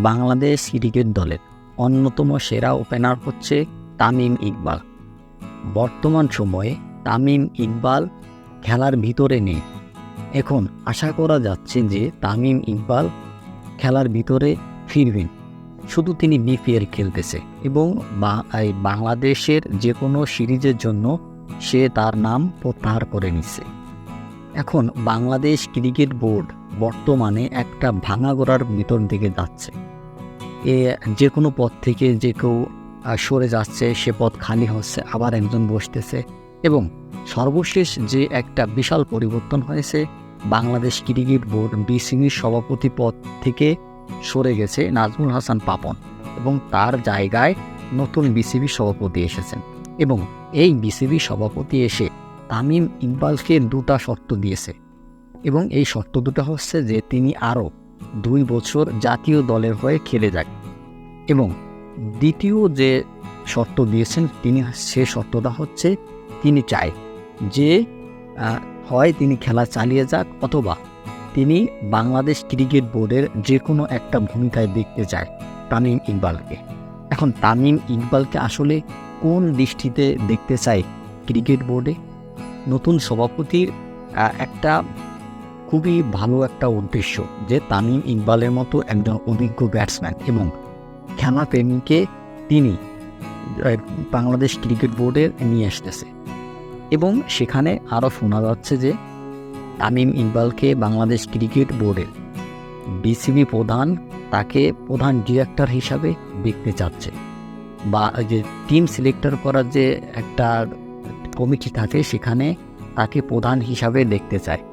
Bangladesh cricket দলের অন্যতম সেরা ওপেনার হচ্ছে তামিম ইকবাল। বর্তমান সময়ে তামিম ইকবাল খেলার ভিতরে নেই। এখন আশা করা যাচ্ছে যে তামিম ইকবাল খেলার ভিতরে ফিরবেন, শুধু তিনি বিপিএল খেলতেছে এবং বাংলাদেশের যে কোনো সিরিজের জন্য সে তার নাম প্রত্যাহার করে নিচ্ছে। এখন বাংলাদেশ ক্রিকেট বোর্ড বর্তমানে একটা ভাঙাগোড়ার ভিতর দিকে যাচ্ছে। যে কোনো পদ থেকে যে কেউ সরে যাচ্ছে, সে পদ খালি হচ্ছে, আবার একজন বসতেছে এবং সর্বশেষ যে একটা বিশাল পরিবর্তন হয়েছে, বাংলাদেশ ক্রিকেট বোর্ড বিসিবির সভাপতি পদ থেকে সরে গেছে নাজমুল হাসান পাপন এবং তার জায়গায় নতুন বিসিবি সভাপতি এসেছেন। এবং এই বিসিবি সভাপতি এসে তামিম ইকবালকে দুটা শর্ত দিয়েছে এবং এই শর্ত দুটো হচ্ছে যে তিনি আরও 2 বছর জাতীয় দলের হয়ে খেলে যাক এবং দ্বিতীয় যে শর্ত দিয়েছেন সে শর্তটা হচ্ছে তিনি চায় যে হয় তিনি খেলা চালিয়ে যাক অথবা তিনি বাংলাদেশ ক্রিকেট বোর্ডের যে কোনো একটা ভূমিকায় দেখতে চায় তামিম ইকবালকে। এখন তামিম ইকবালকে আসলে কোন দৃষ্টিতে দেখতে চায় ক্রিকেট বোর্ডে? নতুন সভাপতির একটা খুবই ভালো একটা উদ্দেশ্য যে তামিম ইকবালের মতো একজন অভিজ্ঞ ব্যাটসম্যান এবং খেলাপ্রেমীকে তিনি বাংলাদেশ ক্রিকেট বোর্ডে নিয়ে আসতেছে। এবং সেখানে আরও শোনা যাচ্ছে যে তামিম ইকবালকে বাংলাদেশ ক্রিকেট বোর্ডের বিসিবি প্রধান তাকে প্রধান ডিরেক্টর হিসাবে দেখতে চাচ্ছে, বা যে টিম সিলেক্টর করার যে একটা কমিটি থাকে সেখানে তাকে প্রধান হিসাবে দেখতে চায়।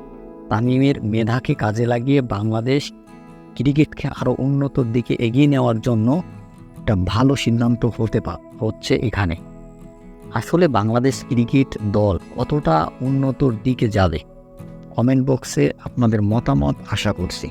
তামিমের মেধাকে কাজে লাগিয়ে বাংলাদেশ ক্রিকেটকে আরও উন্নতর দিকে এগিয়ে নেওয়ার জন্য একটা ভালো সিদ্ধান্ত হচ্ছে এখানে। আসলে বাংলাদেশ ক্রিকেট দল কতটা উন্নতর দিকে যাবে, কমেন্ট বক্সে আপনাদের মতামত আশা করছি।